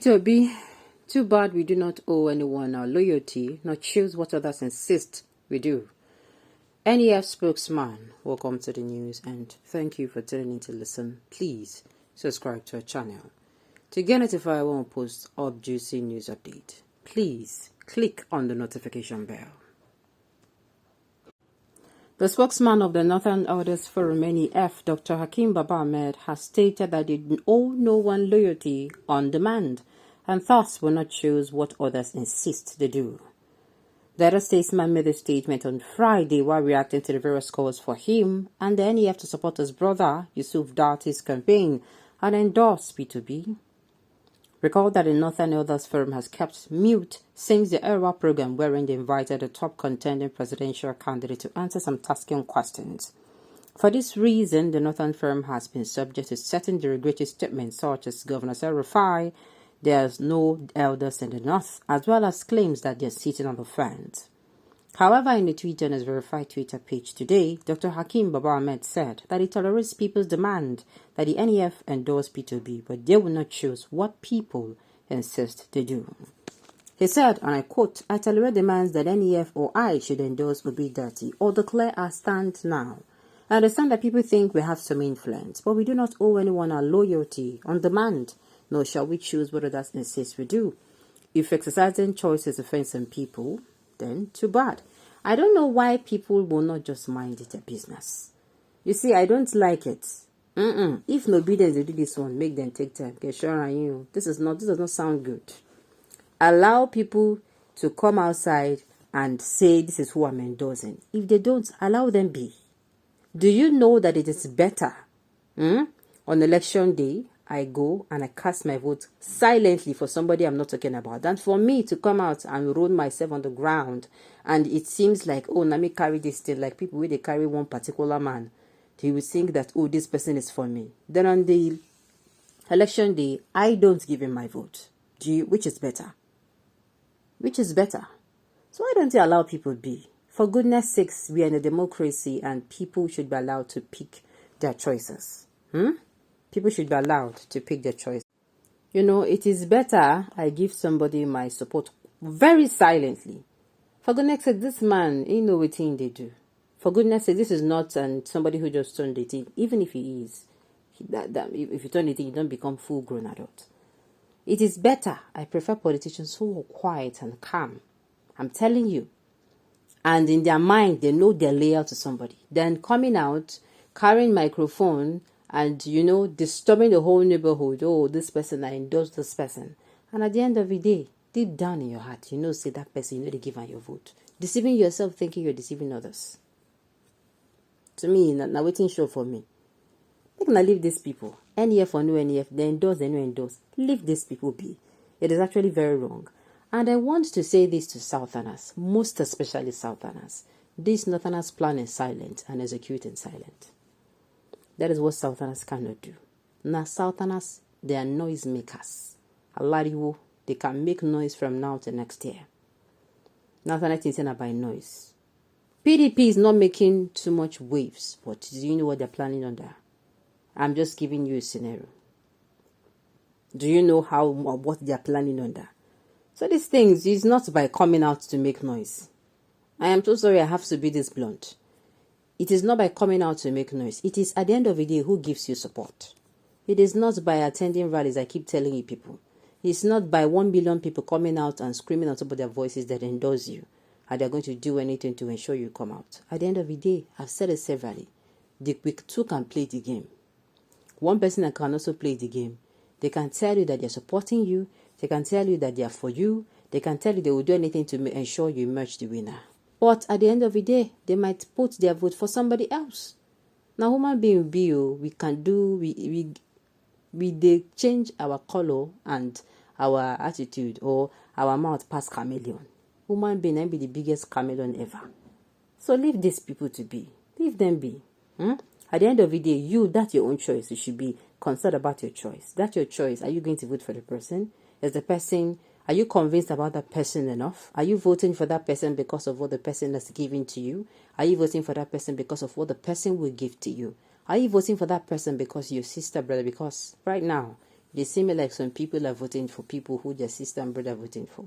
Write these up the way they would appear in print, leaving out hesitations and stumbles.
Peter B, too bad we do not owe anyone our loyalty, nor choose what others insist we do. NEF spokesman, welcome to the news and thank you for tuning in to listen. Please subscribe to our channel to get notified when we post up juicy news update. Please click on the notification bell. The spokesman of the Northern Elders Forum, NEF, Dr. Hakeem Baba Ahmed, has stated that they owe no one loyalty on demand and thus will not choose what others insist they do. The other statesman made a statement on Friday while reacting to the various calls for him and the NEF to support his brother Yusuf Datti's campaign and endorse P2B. Recall that the Northern Elders Forum has kept mute since the ERA program wherein they invited the top contending presidential candidate to answer some tasking questions. For this reason, the Northern Forum has been subject to certain derogatory statements such as Governor El-Rufai, there's no elders in the North, as well as claims that they're sitting on the fence. However, in a tweet on his verified Twitter page today, Dr. Hakeem Baba Ahmed said that he tolerates people's demand that the NEF endorse P2B, but they will not choose what people insist they do. He said, and I quote, "I tolerate demands that NEF or I should endorse Obi Datti or declare our stand now. I understand that people think we have some influence, but we do not owe anyone our loyalty on demand, nor shall we choose what others insist we do. If exercising choice is offending people, then too bad. I don't know why people will not just mind their business. You see, I don't like it. If no obedience they do this one, make them take time. Get sure on you. This does not sound good. Allow people to come outside and say this is who I'm endorsing. If they don't, allow them be. Do you know that it is better on election day I go and I cast my vote silently for somebody I'm not talking about than for me to come out and roll myself on the ground and it seems like, oh, let me carry this thing, like people where they carry one particular man. He will think that, oh, this person is for me. Then on the election day, I don't give him my vote. Which is better? Which is better? So why don't you allow people be? For goodness sakes, we are in a democracy and people should be allowed to pick their choices. People should be allowed to pick their choice. You know, it is better I give somebody my support very silently. For goodness sake, this man, he know what thing they do. For goodness sake, this is not somebody who just turned 18. Even if he is, if you turn 18, you don't become full-grown adult. It is better. I prefer politicians who are quiet and calm. I'm telling you. And in their mind, they know their layout to somebody. Then coming out, carrying microphone, and, you know, disturbing the whole neighborhood. Oh, this person, I endorse this person. And at the end of the day, deep down in your heart, you know, say that person, you know, they give her your vote. Deceiving yourself, thinking you're deceiving others. To me, now waiting show for me. They can leave these people. NEF or no NEF, they endorse, they no endorse. Leave these people be. It is actually very wrong. And I want to say this to Southerners, most especially Southerners. These Northerners plan in silence and execute in silence. That is what Southerners cannot do. Now, Southerners, they are noise makers. Alariwo, they can make noise from now to next year. Northerners is by noise. PDP is not making too much waves, but do you know what they're planning on there? I'm just giving you a scenario. Do you know what they're planning on there? So these things is not by coming out to make noise. I am so sorry I have to be this blunt. It is not by coming out to make noise. It is at the end of the day who gives you support. It is not by attending rallies, I keep telling you people. It's not by 1 billion people coming out and screaming on top of their voices that endorse you. And they're going to do anything to ensure you come out. At the end of the day, I've said it severally. The quick two can play the game. One person that can also play the game. They can tell you that they're supporting you. They can tell you that they are for you. They can tell you they will do anything to ensure you emerge the winner. But at the end of the day, they might put their vote for somebody else. Now, human being we can do, they change our color and our attitude or our mouth past chameleon. Human being can be the biggest chameleon ever. So leave these people to be. Leave them be. At the end of the day, that's your own choice. You should be concerned about your choice. That's your choice. Are you going to vote for the person? Are you convinced about that person enough? Are you voting for that person because of what the person has given to you? Are you voting for that person because of what the person will give to you? Are you voting for that person because your sister, brother? Because right now, they seem like some people are voting for people who their sister and brother are voting for.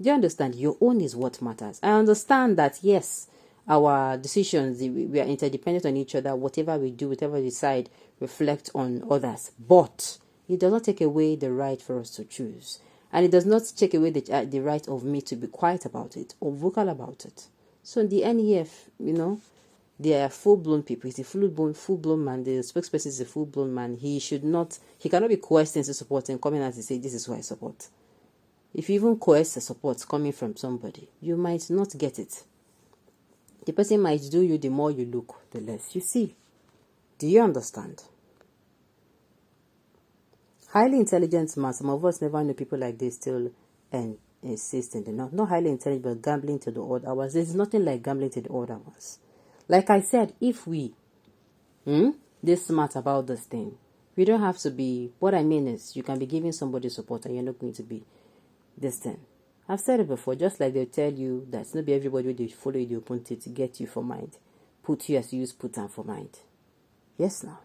Do you understand? Your own is what matters. I understand that, yes, our decisions, we are interdependent on each other. Whatever we do, whatever we decide, reflect on others. But it does not take away the right for us to choose. And it does not take away the right of me to be quiet about it or vocal about it. So in the NEF, they are full-blown people. He's a full-blown man. The spokesperson is a full-blown man. He cannot be coerced into supporting, coming out and say, this is who I support. If you even coerce the support coming from somebody, you might not get it. The person might do you, the more you look, the less you see. Do you understand? Highly intelligent man, some of us never knew people like this still and insist in the not highly intelligent, but gambling to the odd hours. There's nothing like gambling to the odd hours. Like I said, if we this smart about this thing, we don't have to be, what I mean is, you can be giving somebody support and you're not going to be this thing. I've said it before, just like they tell you that it's not be everybody they follow you, they open to get you for mind. Put you as you use put and for mind. Yes, now.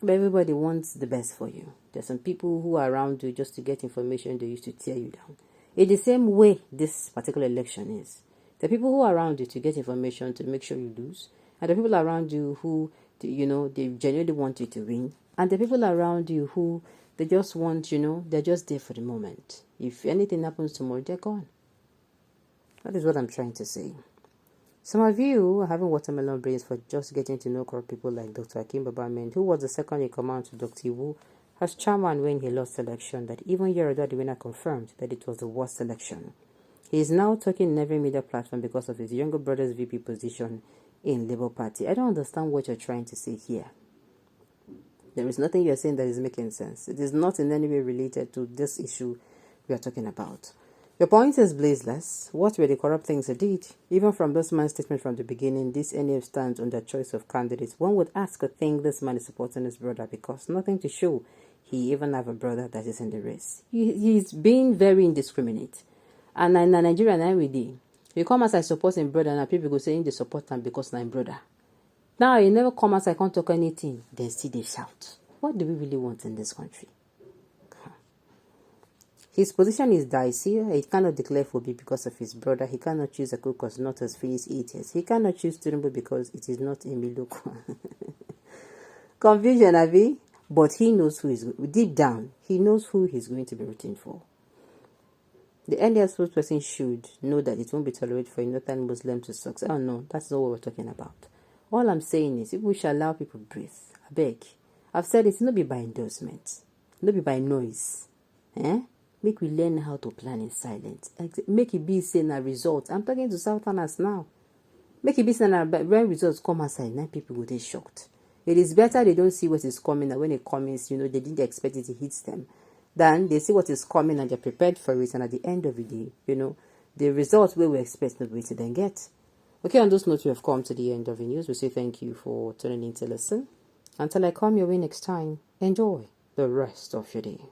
But everybody wants the best for you. There's some people who are around you just to get information they used to tear you down. In the same way this particular election is. The people who are around you to get information to make sure you lose. And the people around you who, they genuinely want you to win. And the people around you who, they just want, they're just there for the moment. If anything happens tomorrow, they're gone. That is what I'm trying to say. Some of you are having watermelon brains for just getting to know corrupt people like Dr. Hakeem Baba Mend, who was the second in command to Dr. Iwu, as chairman when he lost the election, that even Yeroda, the winner, confirmed that it was the worst election. He is now talking in every media platform because of his younger brother's VP position in Labour Party. I don't understand what you're trying to say here. There is nothing you're saying that is making sense. It is not in any way related to this issue we are talking about. Your point is blazeless. What were the corrupt things he did? Even from this man's statement from the beginning, this NF stands on the choice of candidates. One would ask or think this man is supporting his brother because nothing to show he even have a brother that is in the race. He's being very indiscriminate. And in Nigeria, every day, you come as I support him brother, and people go saying they support him because I'm brother. Now, you never come as I can't talk anything, then still they shout. What do we really want in this country? His position is dicey. He cannot declare for me because of his brother. He cannot choose a cook because not as face it is. He cannot choose Tinubu because it is not Emiluku. Confusion, Abi. But he knows who is, deep down, he knows who he's going to be rooting for. The earlier spokesperson should know that it won't be tolerated for a northern Muslim to succeed. Oh no, that's not what we're talking about. All I'm saying is, if we shall allow people breathe, I beg. I've said it's not be by endorsement, not be by noise. Make we learn how to plan in silence. Make it be saying a result. I'm talking to Southerners now. Make it be saying when results come outside, now people will be shocked. It is better they don't see what is coming, and when it comes, they didn't expect it to hit them. Then they see what is coming and they're prepared for it, and at the end of the day, the results we expect not wait to then get. Okay, on those notes, we have come to the end of the news. We say thank you for tuning in to listen. Until I come your way next time, enjoy the rest of your day.